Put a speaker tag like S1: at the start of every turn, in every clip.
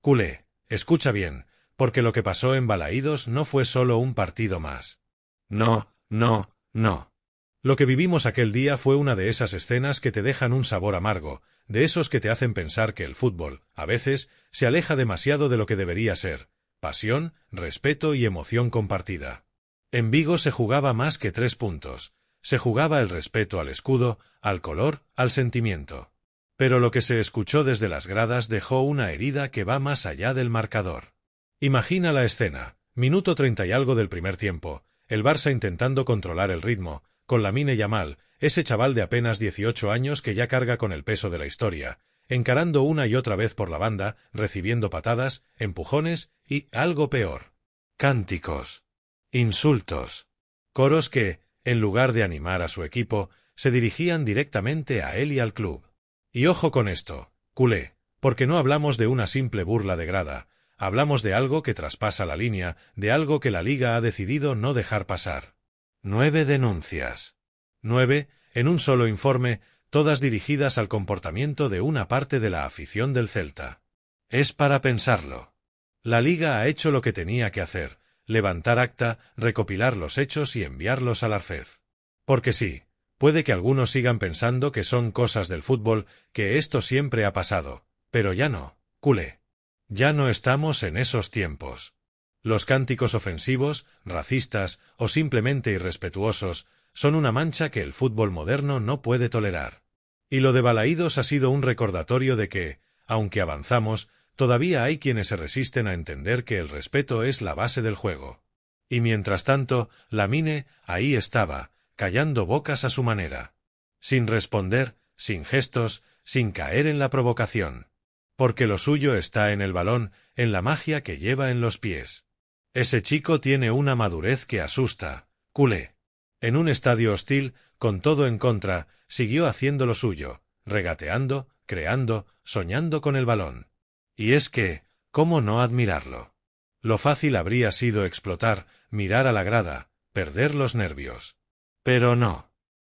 S1: Culé, escucha bien, porque lo que pasó en Balaídos no fue solo un partido más. No, no, no. Lo que vivimos aquel día fue una de esas escenas que te dejan un sabor amargo, de esos que te hacen pensar que el fútbol, a veces, se aleja demasiado de lo que debería ser: pasión, respeto y emoción compartida. En Vigo se jugaba más que 3 puntos. Se jugaba el respeto al escudo, al color, al sentimiento. Pero lo que se escuchó desde las gradas dejó una herida que va más allá del marcador. Imagina la escena: minuto 30 y algo del primer tiempo, el Barça intentando controlar el ritmo, con Lamine Yamal, ese chaval de apenas 18 años que ya carga con el peso de la historia, encarando una y otra vez por la banda, recibiendo patadas, empujones y, algo peor, cánticos, insultos, coros que, en lugar de animar a su equipo, se dirigían directamente a él y al club. Y ojo con esto, culé, porque no hablamos de una simple burla de grada, hablamos de algo que traspasa la línea, de algo que la Liga ha decidido no dejar pasar. 9 denuncias. 9, en un solo informe, todas dirigidas al comportamiento de una parte de la afición del Celta. Es para pensarlo. La Liga ha hecho lo que tenía que hacer: levantar acta, recopilar los hechos y enviarlos al Arfez. Porque sí, puede que algunos sigan pensando que son cosas del fútbol, que esto siempre ha pasado, pero ya no, culé. Ya no estamos en esos tiempos. Los cánticos ofensivos, racistas o simplemente irrespetuosos son una mancha que el fútbol moderno no puede tolerar. Y lo de Balaídos ha sido un recordatorio de que, aunque avanzamos, todavía hay quienes se resisten a entender que el respeto es la base del juego. Y mientras tanto, Lamine, ahí estaba, callando bocas a su manera. Sin responder, sin gestos, sin caer en la provocación. Porque lo suyo está en el balón, en la magia que lleva en los pies. Ese chico tiene una madurez que asusta, culé. En un estadio hostil, con todo en contra, siguió haciendo lo suyo, regateando, creando, soñando con el balón. Y es que, ¿cómo no admirarlo? Lo fácil habría sido explotar, mirar a la grada, perder los nervios. Pero no.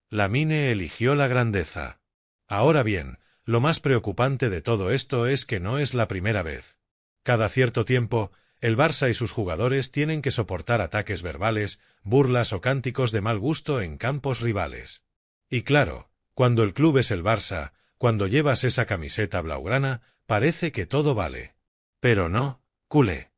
S1: Lamine eligió la grandeza. Ahora bien, lo más preocupante de todo esto es que no es la primera vez. Cada cierto tiempo, el Barça y sus jugadores tienen que soportar ataques verbales, burlas o cánticos de mal gusto en campos rivales. Y claro, cuando el club es el Barça, cuando llevas esa camiseta blaugrana, parece que todo vale. Pero no, culé.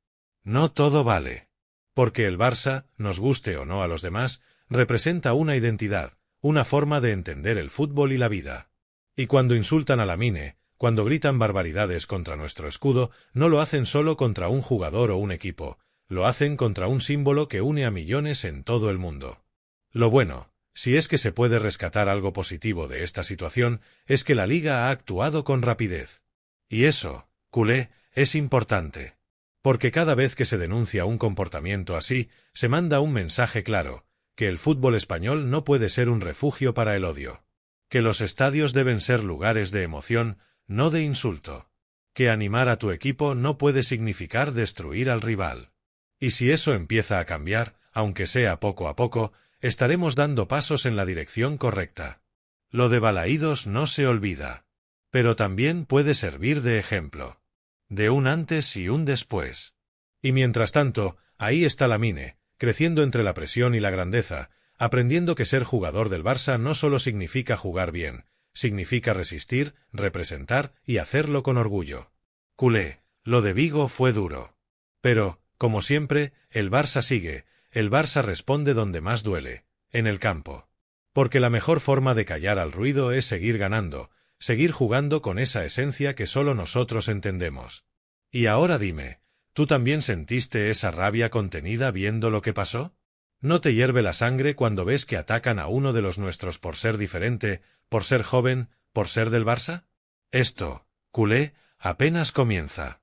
S1: No todo vale. Porque el Barça, nos guste o no a los demás, representa una identidad, una forma de entender el fútbol y la vida. Y cuando insultan a Lamine, cuando gritan barbaridades contra nuestro escudo, no lo hacen solo contra un jugador o un equipo, lo hacen contra un símbolo que une a millones en todo el mundo. Lo bueno, si es que se puede rescatar algo positivo de esta situación, es que la Liga ha actuado con rapidez. Y eso, culé, es importante. Porque cada vez que se denuncia un comportamiento así, se manda un mensaje claro: que el fútbol español no puede ser un refugio para el odio. Que los estadios deben ser lugares de emoción, no de insulto. Que animar a tu equipo no puede significar destruir al rival. Y si eso empieza a cambiar, aunque sea poco a poco, estaremos dando pasos en la dirección correcta. Lo de Balaídos no se olvida. Pero también puede servir de ejemplo. De un antes y un después. Y mientras tanto, ahí está Lamine, creciendo entre la presión y la grandeza, aprendiendo que ser jugador del Barça no solo significa jugar bien, significa resistir, representar y hacerlo con orgullo. Culé, lo de Vigo fue duro. Pero, como siempre, el Barça sigue, el Barça responde donde más duele, en el campo. Porque la mejor forma de callar al ruido es seguir ganando, seguir jugando con esa esencia que solo nosotros entendemos. Y ahora dime, ¿tú también sentiste esa rabia contenida viendo lo que pasó? ¿No te hierve la sangre cuando ves que atacan a uno de los nuestros por ser diferente, por ser joven, por ser del Barça? Esto, culé, apenas comienza.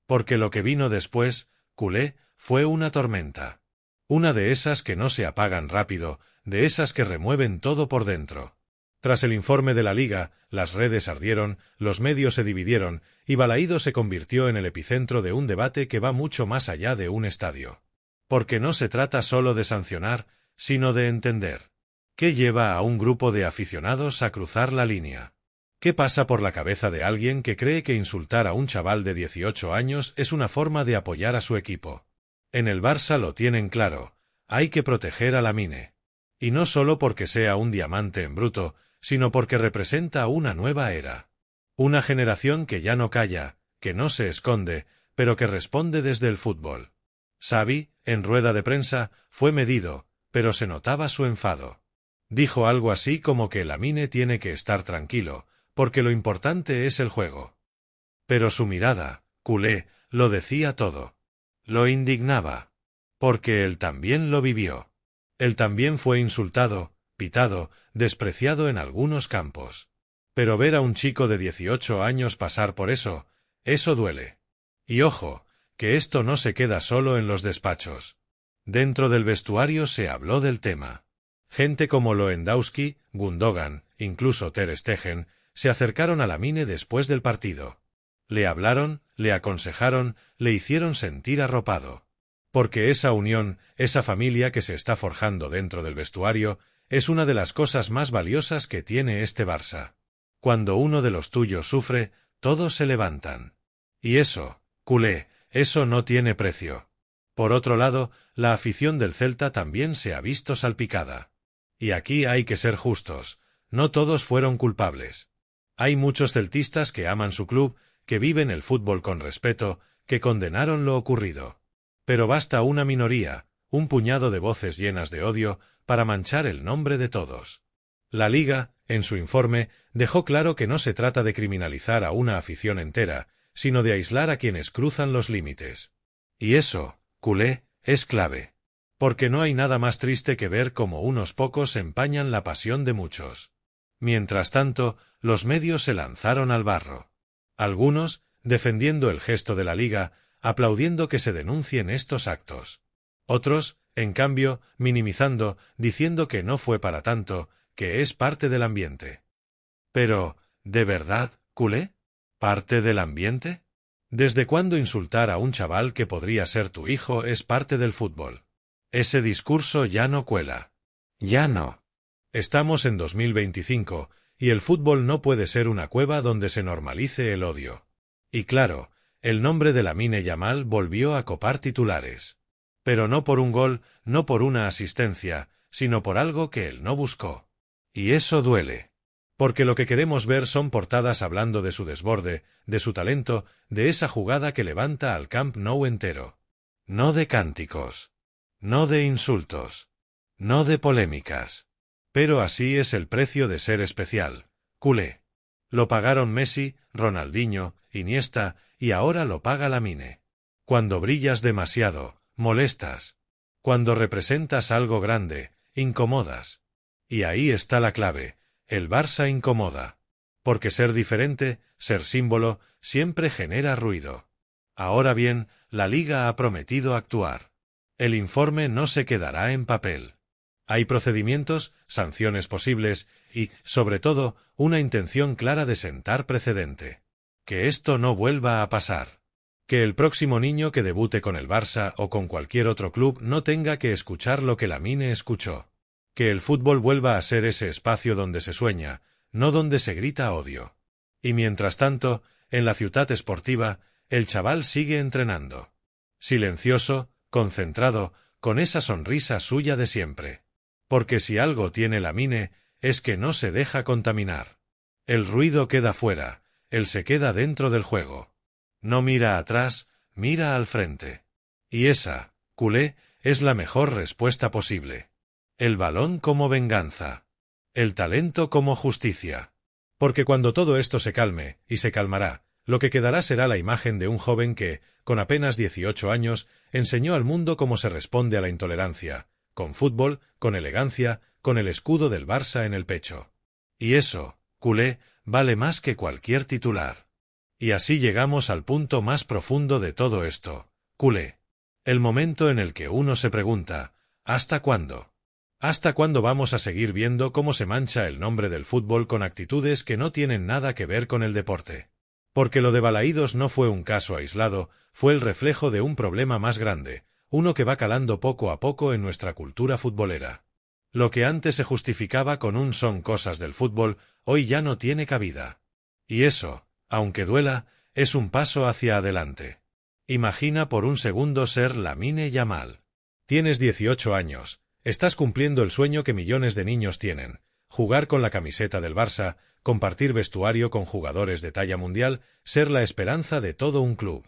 S1: Porque lo que vino después, culé, fue una tormenta. Una de esas que no se apagan rápido, de esas que remueven todo por dentro. Tras el informe de la Liga, las redes ardieron, los medios se dividieron, y Balaídos se convirtió en el epicentro de un debate que va mucho más allá de un estadio. Porque no se trata solo de sancionar, sino de entender. ¿Qué lleva a un grupo de aficionados a cruzar la línea? ¿Qué pasa por la cabeza de alguien que cree que insultar a un chaval de 18 años es una forma de apoyar a su equipo? En el Barça lo tienen claro, hay que proteger a Lamine. Y no solo porque sea un diamante en bruto, sino porque representa una nueva era. Una generación que ya no calla, que no se esconde, pero que responde desde el fútbol. Xavi, en rueda de prensa, fue medido, pero se notaba su enfado. Dijo algo así como que Lamine tiene que estar tranquilo, porque lo importante es el juego. Pero su mirada, culé, lo decía todo. Lo indignaba. Porque él también lo vivió. Él también fue insultado, pitado, despreciado en algunos campos. Pero ver a un chico de 18 años pasar por eso duele. Y ojo, que esto no se queda solo en los despachos. Dentro del vestuario se habló del tema. Gente como Lewandowski, Gundogan, incluso Ter Stegen, se acercaron a Lamine después del partido. Le hablaron, le aconsejaron, le hicieron sentir arropado. Porque esa unión, esa familia que se está forjando dentro del vestuario, es una de las cosas más valiosas que tiene este Barça. Cuando uno de los tuyos sufre, todos se levantan. Y eso, culé, eso no tiene precio. Por otro lado, la afición del Celta también se ha visto salpicada. Y aquí hay que ser justos, no todos fueron culpables. Hay muchos celtistas que aman su club, que viven el fútbol con respeto, que condenaron lo ocurrido. Pero basta una minoría, un puñado de voces llenas de odio, para manchar el nombre de todos. La Liga, en su informe, dejó claro que no se trata de criminalizar a una afición entera, sino de aislar a quienes cruzan los límites. Y eso, culé, es clave. Porque no hay nada más triste que ver cómo unos pocos empañan la pasión de muchos. Mientras tanto, los medios se lanzaron al barro. Algunos, defendiendo el gesto de la Liga, aplaudiendo que se denuncien estos actos. Otros, en cambio, minimizando, diciendo que no fue para tanto, que es parte del ambiente. Pero, ¿de verdad, culé? ¿Parte del ambiente? ¿Desde cuándo insultar a un chaval que podría ser tu hijo es parte del fútbol? Ese discurso ya no cuela. Ya no. Estamos en 2025, y el fútbol no puede ser una cueva donde se normalice el odio. Y claro, el nombre de Lamine Yamal volvió a copar titulares. Pero no por un gol, no por una asistencia, sino por algo que él no buscó. Y eso duele. Porque lo que queremos ver son portadas hablando de su desborde, de su talento, de esa jugada que levanta al Camp Nou entero. No de cánticos. No de insultos. No de polémicas. Pero así es el precio de ser especial, culé. Lo pagaron Messi, Ronaldinho, Iniesta, y ahora lo paga Lamine. Cuando brillas demasiado, molestas. Cuando representas algo grande, incomodas. Y ahí está la clave, el Barça incomoda. Porque ser diferente, ser símbolo, siempre genera ruido. Ahora bien, la Liga ha prometido actuar. El informe no se quedará en papel. Hay procedimientos, sanciones posibles y, sobre todo, una intención clara de sentar precedente. Que esto no vuelva a pasar. Que el próximo niño que debute con el Barça o con cualquier otro club no tenga que escuchar lo que Lamine escuchó. Que el fútbol vuelva a ser ese espacio donde se sueña, no donde se grita odio. Y mientras tanto, en la ciutat esportiva, el chaval sigue entrenando. Silencioso, concentrado, con esa sonrisa suya de siempre. Porque si algo tiene Lamine, es que no se deja contaminar. El ruido queda fuera, él se queda dentro del juego. No mira atrás, mira al frente. Y esa, culé, es la mejor respuesta posible. El balón como venganza. El talento como justicia. Porque cuando todo esto se calme, y se calmará, lo que quedará será la imagen de un joven que, con apenas 18 años, enseñó al mundo cómo se responde a la intolerancia, con fútbol, con elegancia, con el escudo del Barça en el pecho. Y eso, culé, vale más que cualquier titular. Y así llegamos al punto más profundo de todo esto, culé. El momento en el que uno se pregunta, ¿hasta cuándo? ¿Hasta cuándo vamos a seguir viendo cómo se mancha el nombre del fútbol con actitudes que no tienen nada que ver con el deporte? Porque lo de Balaídos no fue un caso aislado, fue el reflejo de un problema más grande, uno que va calando poco a poco en nuestra cultura futbolera. Lo que antes se justificaba con un son cosas del fútbol, hoy ya no tiene cabida. Y eso, aunque duela, es un paso hacia adelante. Imagina por un segundo ser Lamine Yamal. Tienes 18 años, estás cumpliendo el sueño que millones de niños tienen: jugar con la camiseta del Barça, compartir vestuario con jugadores de talla mundial, ser la esperanza de todo un club.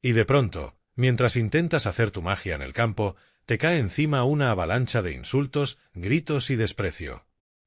S1: Y de pronto, mientras intentas hacer tu magia en el campo, te cae encima una avalancha de insultos, gritos y desprecio.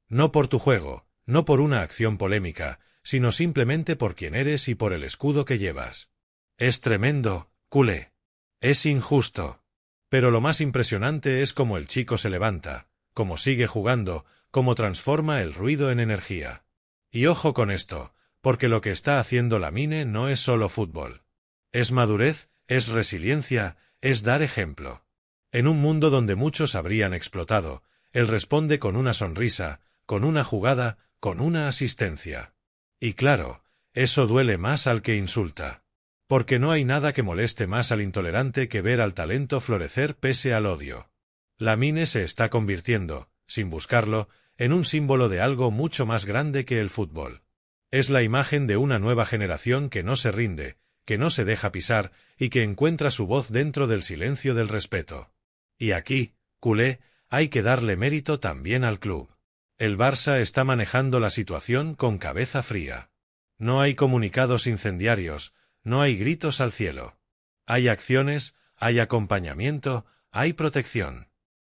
S1: No por tu juego, no por una acción polémica, sino simplemente por quien eres y por el escudo que llevas. Es tremendo, culé. Es injusto. Pero lo más impresionante es cómo el chico se levanta, cómo sigue jugando, cómo transforma el ruido en energía. Y ojo con esto, porque lo que está haciendo Lamine no es solo fútbol. Es madurez, es resiliencia, es dar ejemplo. En un mundo donde muchos habrían explotado, él responde con una sonrisa, con una jugada, con una asistencia. Y claro, eso duele más al que insulta. Porque no hay nada que moleste más al intolerante que ver al talento florecer pese al odio. Lamine se está convirtiendo, sin buscarlo, en un símbolo de algo mucho más grande que el fútbol. Es la imagen de una nueva generación que no se rinde, que no se deja pisar y que encuentra su voz dentro del silencio del respeto. Y aquí, culé, hay que darle mérito también al club. El Barça está manejando la situación con cabeza fría. No hay comunicados incendiarios, no hay gritos al cielo. Hay acciones, hay acompañamiento, hay protección.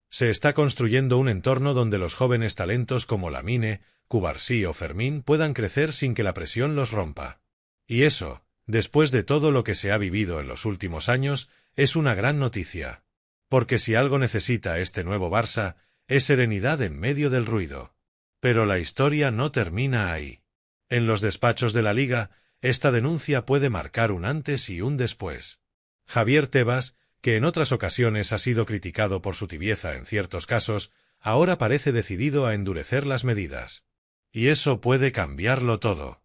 S1: Se está construyendo un entorno donde los jóvenes talentos como Lamine, Cubarsí o Fermín puedan crecer sin que la presión los rompa. Y eso, después de todo lo que se ha vivido en los últimos años, es una gran noticia. Porque si algo necesita este nuevo Barça, es serenidad en medio del ruido. Pero la historia no termina ahí. En los despachos de la Liga, esta denuncia puede marcar un antes y un después. Javier Tebas, que en otras ocasiones ha sido criticado por su tibieza en ciertos casos, ahora parece decidido a endurecer las medidas. Y eso puede cambiarlo todo.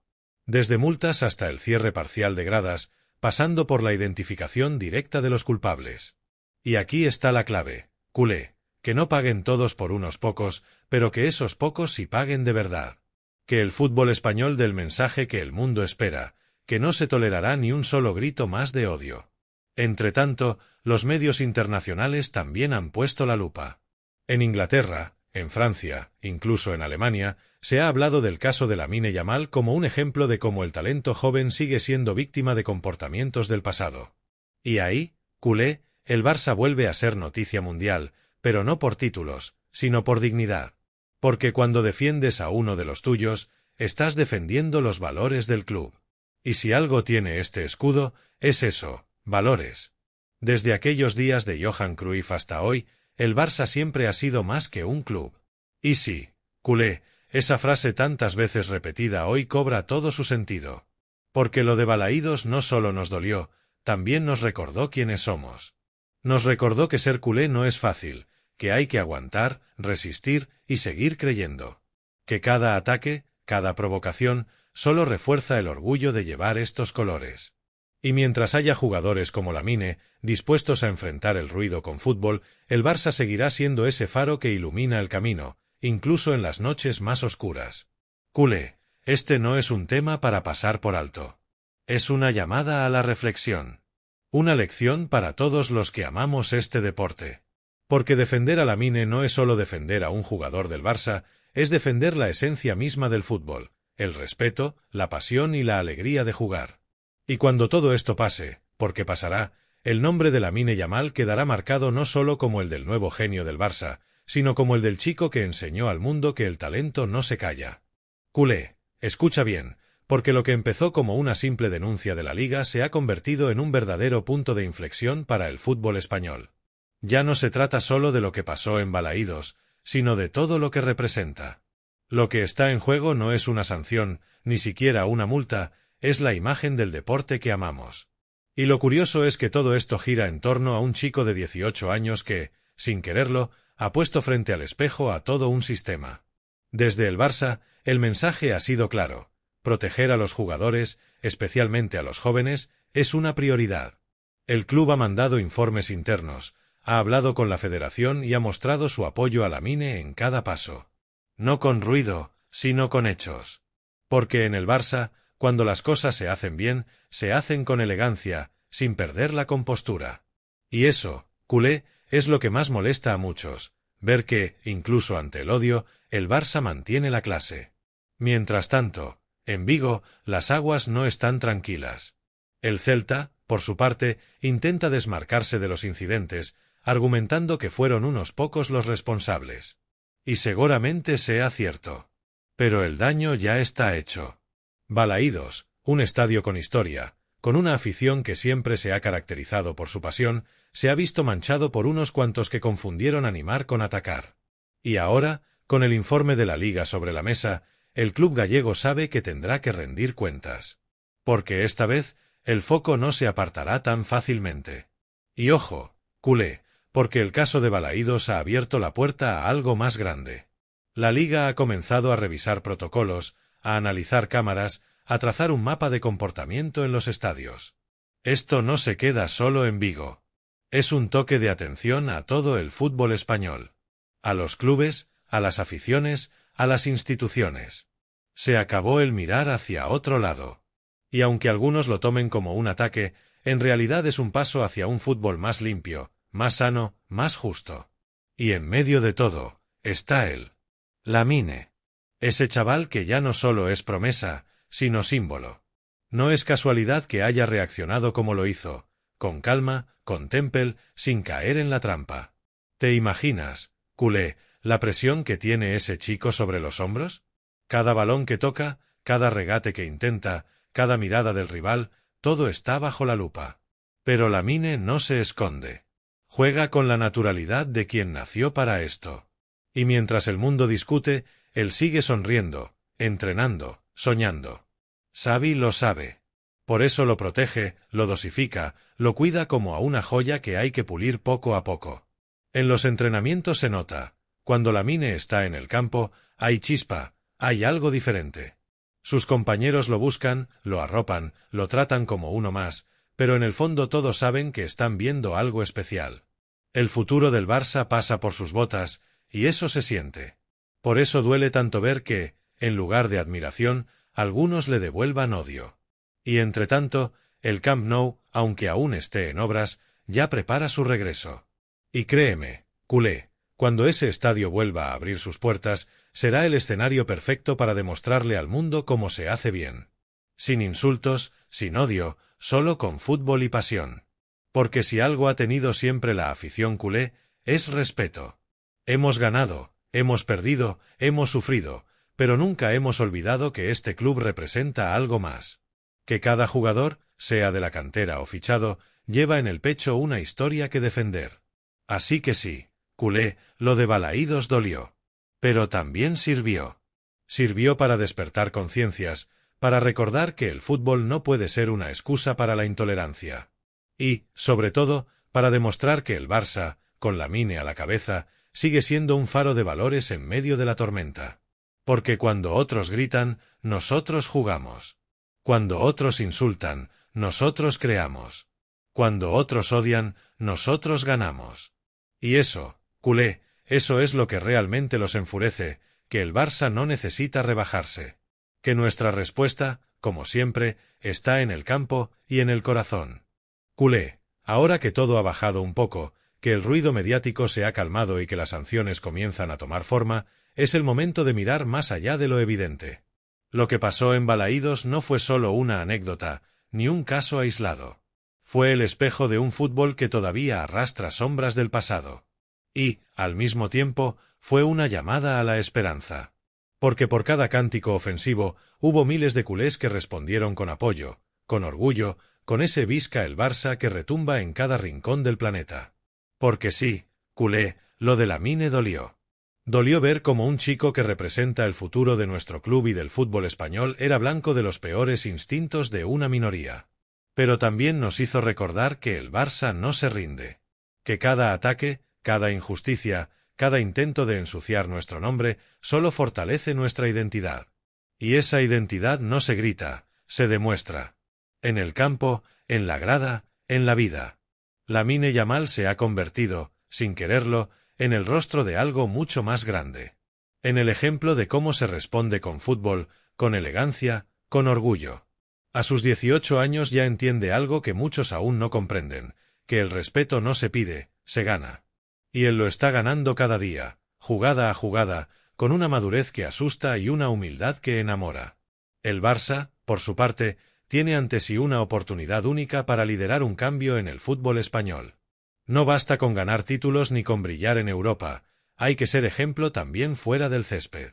S1: Desde multas hasta el cierre parcial de gradas, pasando por la identificación directa de los culpables. Y aquí está la clave, culé, que no paguen todos por unos pocos, pero que esos pocos sí paguen de verdad. Que el fútbol español dé el mensaje que el mundo espera, que no se tolerará ni un solo grito más de odio. Entretanto, los medios internacionales también han puesto la lupa. En Inglaterra, en Francia, incluso en Alemania, se ha hablado del caso de Lamine Yamal como un ejemplo de cómo el talento joven sigue siendo víctima de comportamientos del pasado. Y ahí, culé, el Barça vuelve a ser noticia mundial, pero no por títulos, sino por dignidad. Porque cuando defiendes a uno de los tuyos, estás defendiendo los valores del club. Y si algo tiene este escudo, es eso, valores. Desde aquellos días de Johan Cruyff hasta hoy, el Barça siempre ha sido más que un club. Y sí, culé, esa frase tantas veces repetida hoy cobra todo su sentido. Porque lo de Balaídos no solo nos dolió, también nos recordó quiénes somos. Nos recordó que ser culé no es fácil, que hay que aguantar, resistir y seguir creyendo. Que cada ataque, cada provocación, solo refuerza el orgullo de llevar estos colores. Y mientras haya jugadores como Lamine, dispuestos a enfrentar el ruido con fútbol, el Barça seguirá siendo ese faro que ilumina el camino, incluso en las noches más oscuras. Culé, este no es un tema para pasar por alto. Es una llamada a la reflexión. Una lección para todos los que amamos este deporte. Porque defender a Lamine no es solo defender a un jugador del Barça, es defender la esencia misma del fútbol, el respeto, la pasión y la alegría de jugar. Y cuando todo esto pase, porque pasará, el nombre de Lamine Yamal quedará marcado no solo como el del nuevo genio del Barça, sino como el del chico que enseñó al mundo que el talento no se calla. Culé, escucha bien, porque lo que empezó como una simple denuncia de la Liga se ha convertido en un verdadero punto de inflexión para el fútbol español. Ya no se trata solo de lo que pasó en Balaídos, sino de todo lo que representa. Lo que está en juego no es una sanción, ni siquiera una multa, es la imagen del deporte que amamos. Y lo curioso es que todo esto gira en torno a un chico de 18 años que, sin quererlo, ha puesto frente al espejo a todo un sistema. Desde el Barça, el mensaje ha sido claro: proteger a los jugadores, especialmente a los jóvenes, es una prioridad. El club ha mandado informes internos, ha hablado con la federación y ha mostrado su apoyo a Lamine en cada paso. No con ruido, sino con hechos. Porque en el Barça, Cuando las cosas se hacen bien, se hacen con elegancia, sin perder la compostura. Y eso, culé, es lo que más molesta a muchos, ver que, incluso ante el odio, el Barça mantiene la clase. Mientras tanto, en Vigo, las aguas no están tranquilas. El Celta, por su parte, intenta desmarcarse de los incidentes, argumentando que fueron unos pocos los responsables. Y seguramente sea cierto. Pero el daño ya está hecho. Balaídos, un estadio con historia, con una afición que siempre se ha caracterizado por su pasión, se ha visto manchado por unos cuantos que confundieron animar con atacar. Y ahora, con el informe de la Liga sobre la mesa, el club gallego sabe que tendrá que rendir cuentas. Porque esta vez, el foco no se apartará tan fácilmente. Y ojo, culé, porque el caso de Balaídos ha abierto la puerta a algo más grande. La Liga ha comenzado a revisar protocolos, a analizar cámaras, a trazar un mapa de comportamiento en los estadios. Esto no se queda solo en Vigo. Es un toque de atención a todo el fútbol español. A los clubes, a las aficiones, a las instituciones. Se acabó el mirar hacia otro lado. Y aunque algunos lo tomen como un ataque, en realidad es un paso hacia un fútbol más limpio, más sano, más justo. Y en medio de todo, está él. Lamine. Ese chaval que ya no solo es promesa, sino símbolo. No es casualidad que haya reaccionado como lo hizo, con calma, con temple, sin caer en la trampa. ¿Te imaginas, culé, la presión que tiene ese chico sobre los hombros? Cada balón que toca, cada regate que intenta, cada mirada del rival, todo está bajo la lupa. Pero Lamine no se esconde. Juega con la naturalidad de quien nació para esto. Y mientras el mundo discute, él sigue sonriendo, entrenando, soñando. Xavi lo sabe. Por eso lo protege, lo dosifica, lo cuida como a una joya que hay que pulir poco a poco. En los entrenamientos se nota. Cuando Lamine está en el campo, hay chispa, hay algo diferente. Sus compañeros lo buscan, lo arropan, lo tratan como uno más, pero en el fondo todos saben que están viendo algo especial. El futuro del Barça pasa por sus botas, y eso se siente. Por eso duele tanto ver que, en lugar de admiración, algunos le devuelvan odio. Y entre tanto, el Camp Nou, aunque aún esté en obras, ya prepara su regreso. Y créeme, culé, cuando ese estadio vuelva a abrir sus puertas, será el escenario perfecto para demostrarle al mundo cómo se hace bien. Sin insultos, sin odio, solo con fútbol y pasión. Porque si algo ha tenido siempre la afición culé, es respeto. Hemos ganado, hemos perdido, hemos sufrido, pero nunca hemos olvidado que este club representa algo más. Que cada jugador, sea de la cantera o fichado, lleva en el pecho una historia que defender. Así que sí, culé, lo de Balaídos dolió. Pero también sirvió. Sirvió para despertar conciencias, para recordar que el fútbol no puede ser una excusa para la intolerancia. Y, sobre todo, para demostrar que el Barça, con Lamine a la cabeza, sigue siendo un faro de valores en medio de la tormenta. Porque cuando otros gritan, nosotros jugamos. Cuando otros insultan, nosotros creamos. Cuando otros odian, nosotros ganamos. Y eso, culé, eso es lo que realmente los enfurece, que el Barça no necesita rebajarse. Que nuestra respuesta, como siempre, está en el campo y en el corazón. Culé, ahora que todo ha bajado un poco, que el ruido mediático se ha calmado y que las sanciones comienzan a tomar forma, es el momento de mirar más allá de lo evidente. Lo que pasó en Balaídos no fue solo una anécdota, ni un caso aislado. Fue el espejo de un fútbol que todavía arrastra sombras del pasado. Y, al mismo tiempo, fue una llamada a la esperanza. Porque por cada cántico ofensivo hubo miles de culés que respondieron con apoyo, con orgullo, con ese visca el Barça que retumba en cada rincón del planeta. Porque sí, culé, lo de Lamine dolió. Dolió ver cómo un chico que representa el futuro de nuestro club y del fútbol español era blanco de los peores instintos de una minoría. Pero también nos hizo recordar que el Barça no se rinde. Que cada ataque, cada injusticia, cada intento de ensuciar nuestro nombre, solo fortalece nuestra identidad. Y esa identidad no se grita, se demuestra. En el campo, en la grada, en la vida. Lamine Yamal se ha convertido, sin quererlo, en el rostro de algo mucho más grande. En el ejemplo de cómo se responde con fútbol, con elegancia, con orgullo. A sus 18 años ya entiende algo que muchos aún no comprenden, que el respeto no se pide, se gana. Y él lo está ganando cada día, jugada a jugada, con una madurez que asusta y una humildad que enamora. El Barça, por su parte, tiene ante sí una oportunidad única para liderar un cambio en el fútbol español. No basta con ganar títulos ni con brillar en Europa, hay que ser ejemplo también fuera del césped.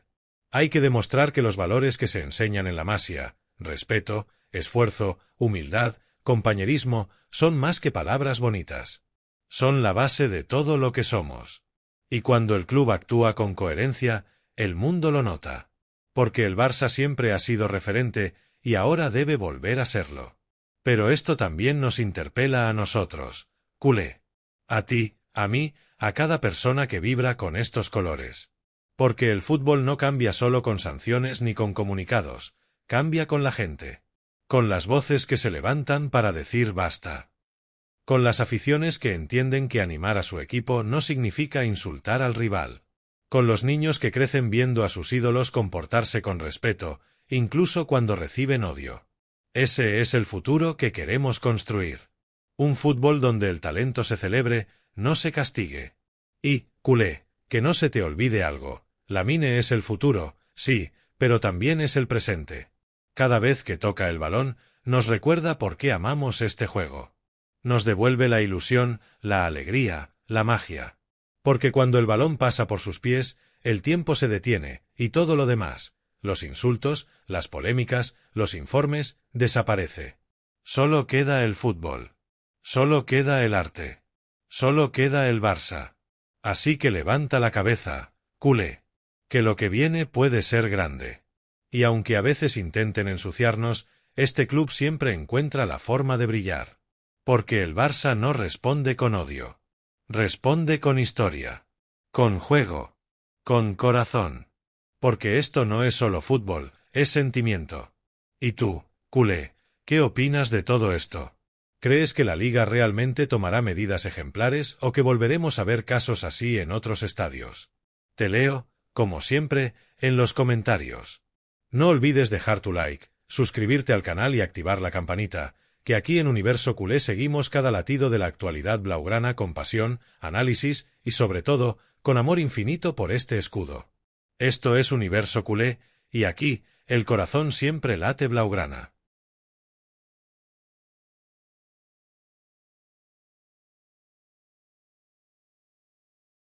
S1: Hay que demostrar que los valores que se enseñan en la Masia, respeto, esfuerzo, humildad, compañerismo, son más que palabras bonitas. Son la base de todo lo que somos. Y cuando el club actúa con coherencia, el mundo lo nota. Porque el Barça siempre ha sido referente y ahora debe volver a serlo. Pero esto también nos interpela a nosotros, culé. A ti, a mí, a cada persona que vibra con estos colores. Porque el fútbol no cambia solo con sanciones ni con comunicados, cambia con la gente. Con las voces que se levantan para decir basta. Con las aficiones que entienden que animar a su equipo no significa insultar al rival. Con los niños que crecen viendo a sus ídolos comportarse con respeto, incluso cuando reciben odio. Ese es el futuro que queremos construir. Un fútbol donde el talento se celebre, no se castigue. Y, culé, que no se te olvide algo, Lamine es el futuro, sí, pero también es el presente. Cada vez que toca el balón, nos recuerda por qué amamos este juego. Nos devuelve la ilusión, la alegría, la magia. Porque cuando el balón pasa por sus pies, el tiempo se detiene, y todo lo demás, los insultos, las polémicas, los informes, desaparece. Solo queda el fútbol. Solo queda el arte. Solo queda el Barça. Así que levanta la cabeza, culé. Que lo que viene puede ser grande. Y aunque a veces intenten ensuciarnos, este club siempre encuentra la forma de brillar. Porque el Barça no responde con odio. Responde con historia. Con juego. Con corazón. Porque esto no es solo fútbol, es sentimiento. ¿Y tú, culé, qué opinas de todo esto? ¿Crees que la Liga realmente tomará medidas ejemplares o que volveremos a ver casos así en otros estadios? Te leo, como siempre, en los comentarios. No olvides dejar tu like, suscribirte al canal y activar la campanita, que aquí en Universo Culé seguimos cada latido de la actualidad blaugrana con pasión, análisis y sobre todo, con amor infinito por este escudo. Esto es Universo Culé, y aquí, el corazón siempre late blaugrana.